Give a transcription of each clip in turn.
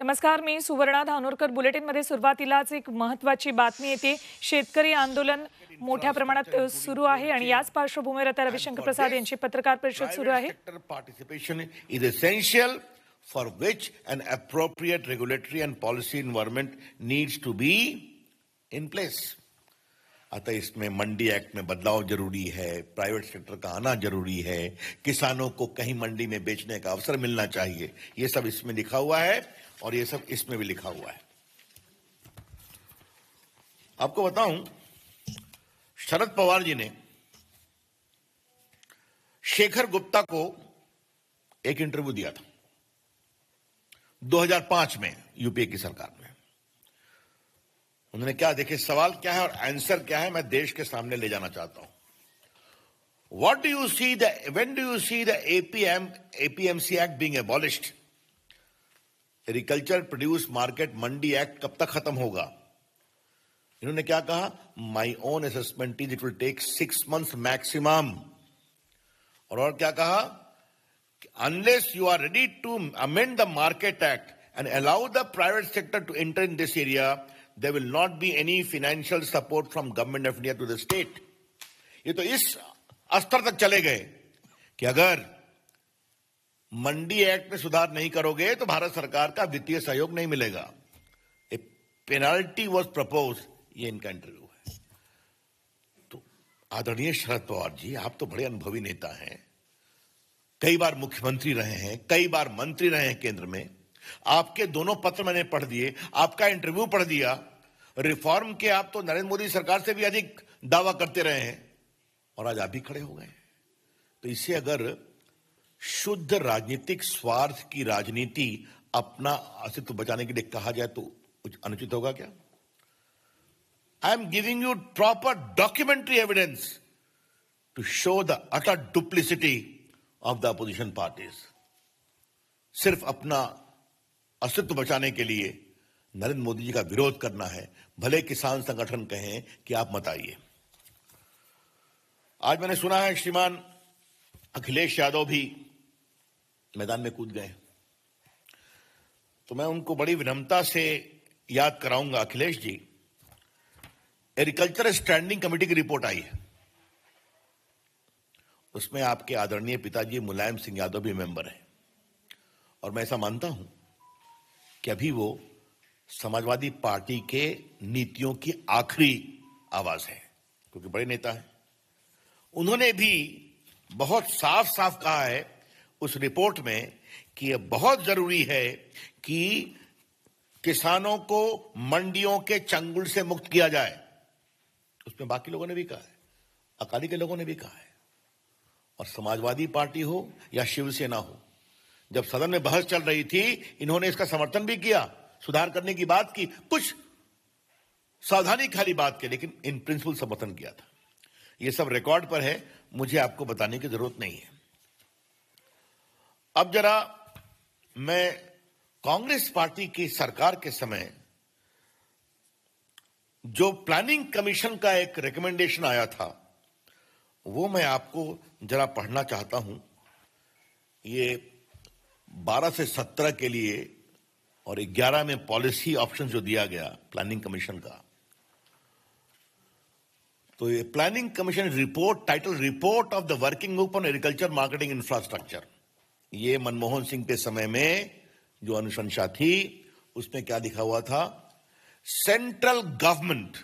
नमस्कार, मी सुवर्णा धानोरकर. बुलेटिनमध्ये सुरुवातीलाच एक महत्त्वाची बातमी येते. शेतकरी आंदोलन मोठ्या प्रमाणात सुरू आहे आणि याच पार्श्वभूमीवर आता रविशंकर प्रसाद यांची पत्रकार परिषद सुरू आहे. Participation is essential for which an appropriate regulatory and policy environment needs to be in place. अतः इसमें मंडी एक्ट में बदलाव जरूरी है, प्राइवेट सेक्टर का आना जरूरी है, किसानों को कहीं मंडी में बेचने का अवसर मिलना चाहिए, ये सब इसमें लिखा हुआ है और ये सब इसमें भी लिखा हुआ है. आपको बताऊं, शरद पवार जी ने शेखर गुप्ता को एक इंटरव्यू दिया था 2005 में यूपीए की सरकार में. उन्होंने क्या, देखिए सवाल क्या है और आंसर क्या है, मैं देश के सामने ले जाना चाहता हूं. What do you see the when do you see the APMC act being abolished? Agriculture produce market mandi act कब तक खत्म होगा? इन्होंने क्या कहा, my own assessment is it will take 6 months maximum. और क्या कहा, unless you are ready to amend the market act and allow the private sector to enter in this area, there will not be any financial support from government of India to the state. ये तो इस स्तर तक चले गए कि अगर मंडी act में सुधार नहीं करोगे तो भारत सरकार का वित्तीय सहयोग नहीं मिलेगा. ए पेनाल्टी वॉज प्रपोज, ये इनका इंटरव्यू है. तो आदरणीय शरद पवार जी, आप तो बड़े अनुभवी नेता हैं, कई बार मुख्यमंत्री रहे हैं, कई बार मंत्री रहे हैं केंद्र में. आपके दोनों पत्र मैंने पढ़ दिए, आपका इंटरव्यू पढ़ दिया. रिफॉर्म के आप तो नरेंद्र मोदी सरकार से भी अधिक दावा करते रहे हैं और आज आप भी खड़े हो गए. तो इससे अगर शुद्ध राजनीतिक स्वार्थ की राजनीति अपना अस्तित्व बचाने के लिए कहा जाए तो अनुचित होगा क्या? I am giving you proper documentary evidence to show the utter duplicity of the opposition parties. सिर्फ अपना अस्तित्व बचाने के लिए नरेंद्र मोदी जी का विरोध करना है, भले किसान संगठन कहें कि आप मत आइए. आज मैंने सुना है श्रीमान अखिलेश यादव भी मैदान में कूद गए, तो मैं उनको बड़ी विनम्रता से याद कराऊंगा. Akhilesh ji, agriculture standing committee की रिपोर्ट आई है, उसमें आपके आदरणीय पिताजी मुलायम सिंह यादव भी मेंबर हैं. और मैं ऐसा मानता हूं कि अभी वो समाजवादी पार्टी के नीतियों की आखिरी आवाज है, क्योंकि बड़े नेता हैं. उन्होंने भी बहुत साफ साफ कहा है उस रिपोर्ट में कि यह बहुत जरूरी है कि किसानों को मंडियों के चंगुल से मुक्त किया जाए. उसमें बाकी लोगों ने भी कहा है, अकाली के लोगों ने भी कहा है, और समाजवादी पार्टी हो या शिवसेना हो, जब सदन में बहस चल रही थी इन्होंने इसका समर्थन भी किया, सुधार करने की बात की, कुछ सावधानी खाली बात की, लेकिन इन प्रिंसिपल समर्थन किया था. ये सब रिकॉर्ड पर है, मुझे आपको बताने की जरूरत नहीं है. अब जरा मैं कांग्रेस पार्टी की सरकार के समय जो प्लानिंग कमीशन का एक रिकमेंडेशन आया था वो मैं आपको जरा पढ़ना चाहता हूं. ये 12 से 17 के लिए और 11 में पॉलिसी ऑप्शन जो दिया गया प्लानिंग कमीशन का. तो ये planning commission report, title report of the working group on agriculture marketing infrastructure. ये मनमोहन सिंह के समय में जो अनुशंसा थी उसमें क्या लिखा हुआ था, सेंट्रल गवर्नमेंट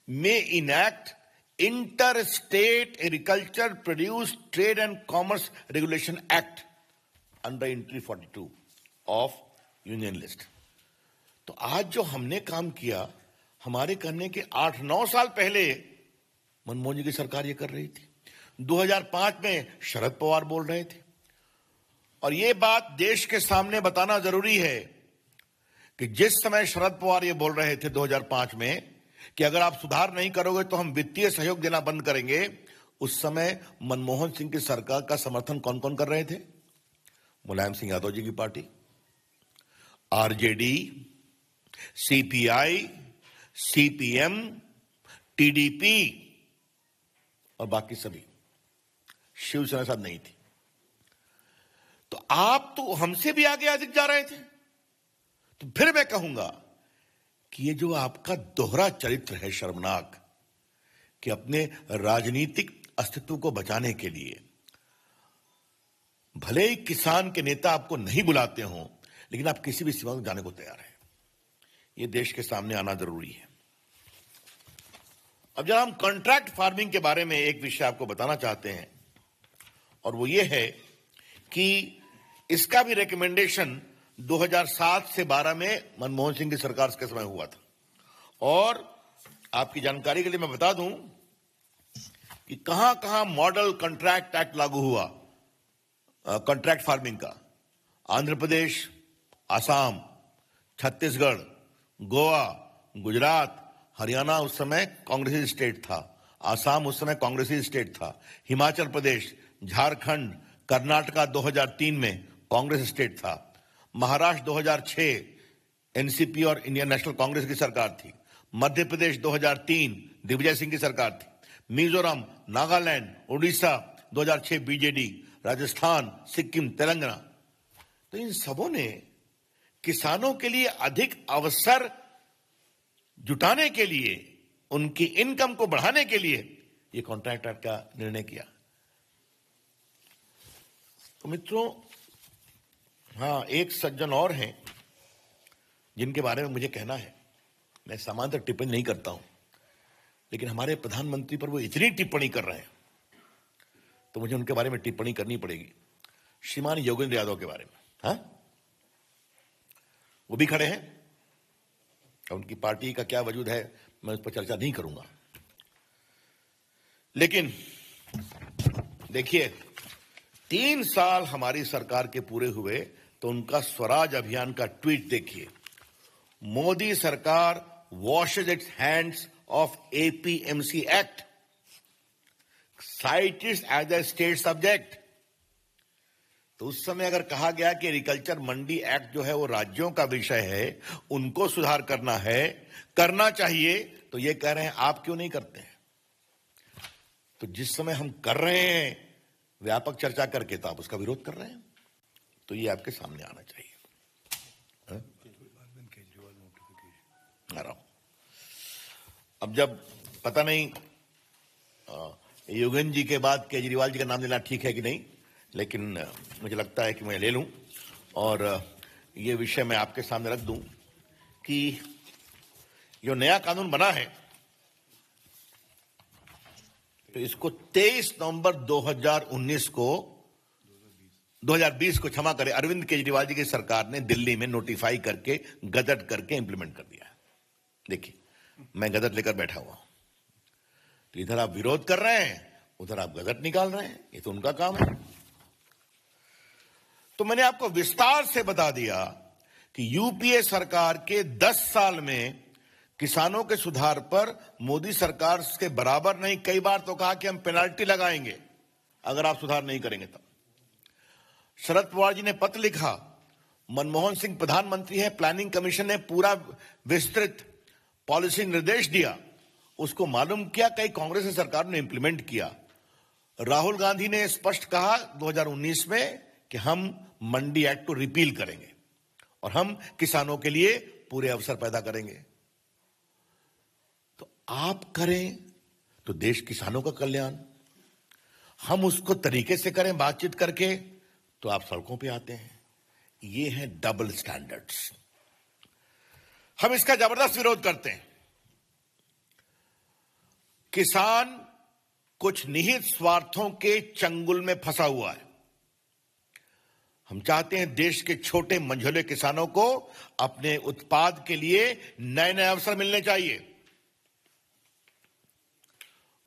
में enact inter state agriculture produce trade and commerce regulation act under entry 42 of union list. तो आज जो हमने काम किया, हमारे करने के 8-9 साल पहले मनमोहन जी की सरकार ये कर रही थी. 2005 में शरद पवार बोल रहे थे. और ये बात देश के सामने बताना जरूरी है कि जिस समय शरद पवार ये बोल रहे थे 2005 में कि अगर आप सुधार नहीं करोगे तो हम वित्तीय सहयोग देना बंद करेंगे, उस समय मनमोहन सिंह की सरकार का समर्थन कौन कौन कर रहे थे? मुलायम सिंह यादव जी की party, RJD, CPI, CPM, TDP और बाकी सभी. शिवसेना साथ नहीं थी. तो आप तो हमसे भी आगे अधिक जा रहे थे. तो फिर मैं कहूंगा कि ये जो आपका दोहरा चरित्र है शर्मनाक, कि अपने राजनीतिक अस्तित्व को बचाने के लिए भले ही किसान के नेता आपको नहीं बुलाते हों, लेकिन आप किसी भी सीमा को जाने को तैयार हैं। ये देश के सामने आना जरूरी है। अब जब हम कॉन्ट्रैक्ट फार्मिंग के बारे में एक विषय आपको बताना चाहते हैं, और वो ये है कि इसका भी रिकमेंडेशन 2007 से 12 में मनमोहन सिंह की सरकार के समय हुआ था। और आपकी जानकारी के लिए मैं बता दूं कि कहां कहां मॉडल कॉन्ट्रैक्ट एक्ट लागू हुआ कॉन्ट्रैक्ट फार्मिंग का। आंध्र प्रदेश, आसाम, छत्तीसगढ़, गोवा, गुजरात, हरियाणा उस समय कांग्रेसी स्टेट था, आसाम उस समय कांग्रेसी स्टेट था, हिमाचल प्रदेश, झारखंड, कर्नाटका 2003 में कांग्रेस स्टेट था, महाराष्ट्र 2006 एनसीपी और इंडियन नेशनल कांग्रेस की सरकार थी, मध्य प्रदेश 2003 दिग्विजय सिंह की सरकार थी, मिजोरम, नागालैंड, उड़ीसा 2006 बीजेडी, राजस्थान, सिक्किम, तेलंगाना। तो इन सबों ने किसानों के लिए अधिक अवसर जुटाने के लिए, उनकी इनकम को बढ़ाने के लिए ये कॉन्ट्रैक्ट एक्ट का निर्णय किया। तो मित्रों, हाँ, एक सज्जन और हैं जिनके बारे में मुझे कहना है। मैं सामान्यतः टिप्पणी नहीं करता हूं, लेकिन हमारे प्रधानमंत्री पर वो इतनी टिप्पणी कर रहे हैं तो मुझे उनके बारे में टिप्पणी करनी पड़ेगी। श्रीमान योगेंद्र यादव के बारे में, हाँ, वो भी खड़े हैं। उनकी पार्टी का क्या वजूद है मैं उस पर चर्चा नहीं करूंगा, लेकिन देखिए 3 साल हमारी सरकार के पूरे हुए तो उनका स्वराज अभियान का ट्वीट देखिए। मोदी सरकार washes its hands of APMC act, cites as a state subject. तो उस समय अगर कहा गया कि एग्रीकल्चर मंडी एक्ट जो है वो राज्यों का विषय है, उनको सुधार करना है, करना चाहिए, तो ये कह रहे हैं आप क्यों नहीं करते हैं। तो जिस समय हम कर रहे हैं व्यापक चर्चा करके, तो आप उसका विरोध कर रहे हैं। तो ये आपके सामने आना चाहिए। आ रहा हूं। अब जब पता नहीं योगेंद्र जी के बाद केजरीवाल जी का नाम लेना ठीक है कि नहीं, लेकिन मुझे लगता है कि मैं ले लूं और ये विषय मैं आपके सामने रख दूं कि जो नया कानून बना है तो इसको 23 नवंबर 2019 को 2020 को क्षमा करें, अरविंद केजरीवाल जी की सरकार ने दिल्ली में नोटिफाई करके गजट करके इंप्लीमेंट कर दिया है। देखिए, मैं गजट लेकर बैठा हुआ हूं, तो इधर आप विरोध कर रहे हैं, उधर आप गजट निकाल रहे हैं। ये तो उनका काम है। तो मैंने आपको विस्तार से बता दिया कि यूपीए सरकार के 10 साल में किसानों के सुधार पर मोदी सरकार के बराबर नहीं, कई बार तो कहा कि हम पेनाल्टी लगाएंगे अगर आप सुधार नहीं करेंगे तब। शरद पवार जी ने पत्र लिखा, मनमोहन सिंह प्रधानमंत्री है, प्लानिंग कमीशन ने पूरा विस्तृत पॉलिसी निर्देश दिया, उसको मालूम किया, कई कांग्रेस की सरकार ने इंप्लीमेंट किया। राहुल गांधी ने स्पष्ट कहा 2019 में कि हम मंडी एक्ट को रिपील करेंगे और हम किसानों के लिए पूरे अवसर पैदा करेंगे। तो आप करें तो देश किसानों का कल्याण, हम उसको तरीके से करें बातचीत करके, तो आप सड़कों पे आते हैं। ये है डबल स्टैंडर्ड्स। हम इसका जबरदस्त विरोध करते हैं। किसान कुछ निहित स्वार्थों के चंगुल में फंसा हुआ है। हम चाहते हैं देश के छोटे मंझोले किसानों को अपने उत्पाद के लिए नए नए अवसर मिलने चाहिए।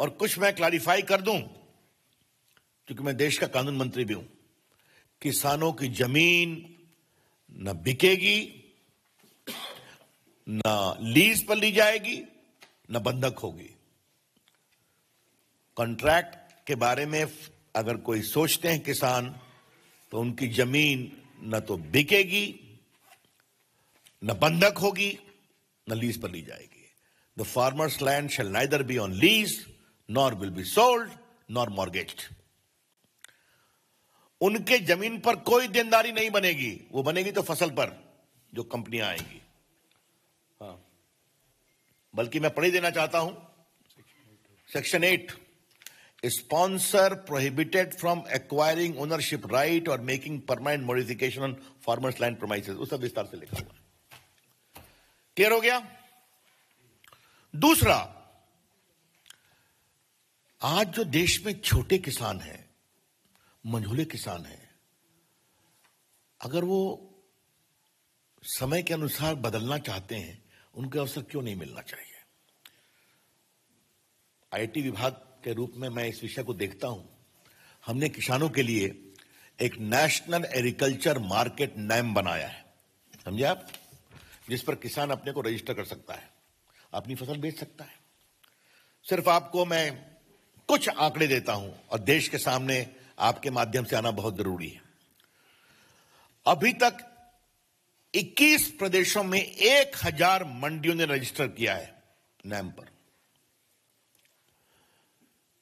और कुछ मैं क्लैरिफाई कर दूं, क्योंकि मैं देश का कानून मंत्री भी हूं, किसानों की जमीन न बिकेगी, न लीज पर ली जाएगी, न बंधक होगी। कॉन्ट्रैक्ट के बारे में अगर कोई सोचते हैं किसान, तो उनकी जमीन न तो बिकेगी, न बंधक होगी, न लीज पर ली जाएगी। The farmers land shall neither be on lease nor will be sold nor mortgaged. उनके जमीन पर कोई देनदारी नहीं बनेगी, वो बनेगी तो फसल पर, जो कंपनियां आएंगी। हाँ, बल्कि मैं पढ़ ही देना चाहता हूं, section 8, sponsor prohibited from acquiring ownership right और making permanent modification on farmers land premises, उसका विस्तार से लिखा हुआ है। क्लियर हो गया? दूसरा, आज जो देश में छोटे किसान हैं, मंझोले किसान हैं, अगर वो समय के अनुसार बदलना चाहते हैं, उनको अवसर क्यों नहीं मिलना चाहिए? आईटी विभाग के रूप में मैं इस विषय को देखता हूं। हमने किसानों के लिए एक नेशनल एग्रीकल्चर मार्केट नेम बनाया है, समझे आप, जिस पर किसान अपने को रजिस्टर कर सकता है, अपनी फसल बेच सकता है। सिर्फ आपको मैं कुछ आंकड़े देता हूं और देश के सामने आपके माध्यम से आना बहुत जरूरी है। अभी तक 21 प्रदेशों में 1000 मंडियों ने रजिस्टर किया है नाम पर।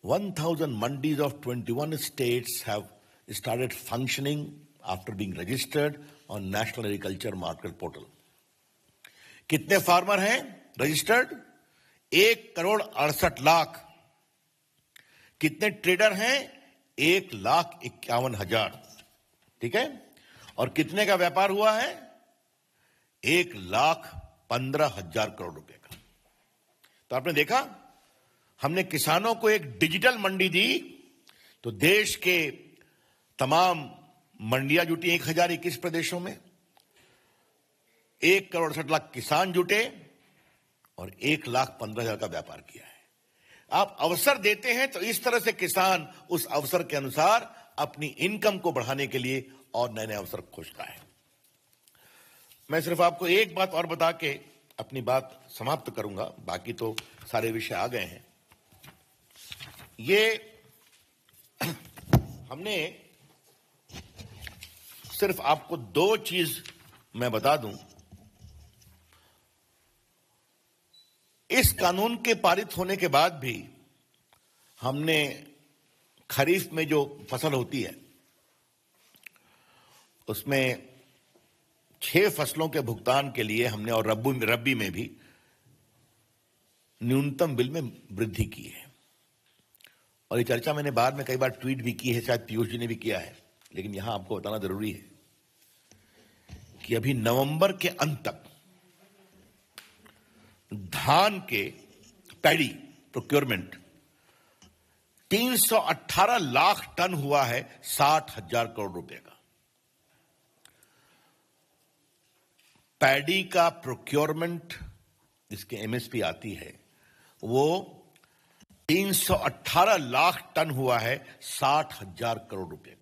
1000 mandis of 21 states have started functioning after being registered on National Agriculture Market Portal. कितने फार्मर हैं रजिस्टर्ड? 1,68,00,000। कितने ट्रेडर हैं? 1,51,000। ठीक है? और कितने का व्यापार हुआ है? 1,15,000 करोड़ रुपए का। तो आपने देखा, हमने किसानों को एक डिजिटल मंडी दी तो देश के तमाम मंडियां जुटी 1021 प्रदेशों में, 1,68,00,000 किसान जुटे और 1,15,000 का व्यापार किया है। आप अवसर देते हैं तो इस तरह से किसान उस अवसर के अनुसार अपनी इनकम को बढ़ाने के लिए और नए नए अवसर खोजता है। मैं सिर्फ आपको एक बात और बता के अपनी बात समाप्त करूंगा, बाकी तो सारे विषय आ गए हैं। ये हमने सिर्फ आपको 2 चीज मैं बता दूं। इस कानून के पारित होने के बाद भी हमने खरीफ में जो फसल होती है उसमें 6 फसलों के भुगतान के लिए हमने, और रब्बी में भी न्यूनतम बिल में वृद्धि की है। और ये चर्चा मैंने बाद में कई बार ट्वीट भी की है, शायद पीयूष जी ने भी किया है, लेकिन यहां आपको बताना जरूरी है कि अभी नवंबर के अंत तक धान के पैडी प्रोक्योरमेंट 318 लाख टन हुआ है, 60,000 करोड़ रुपए का। पैडी का प्रोक्योरमेंट जिसके एमएसपी आती है वो 318 लाख टन हुआ है, 60,000 करोड़ रुपए का।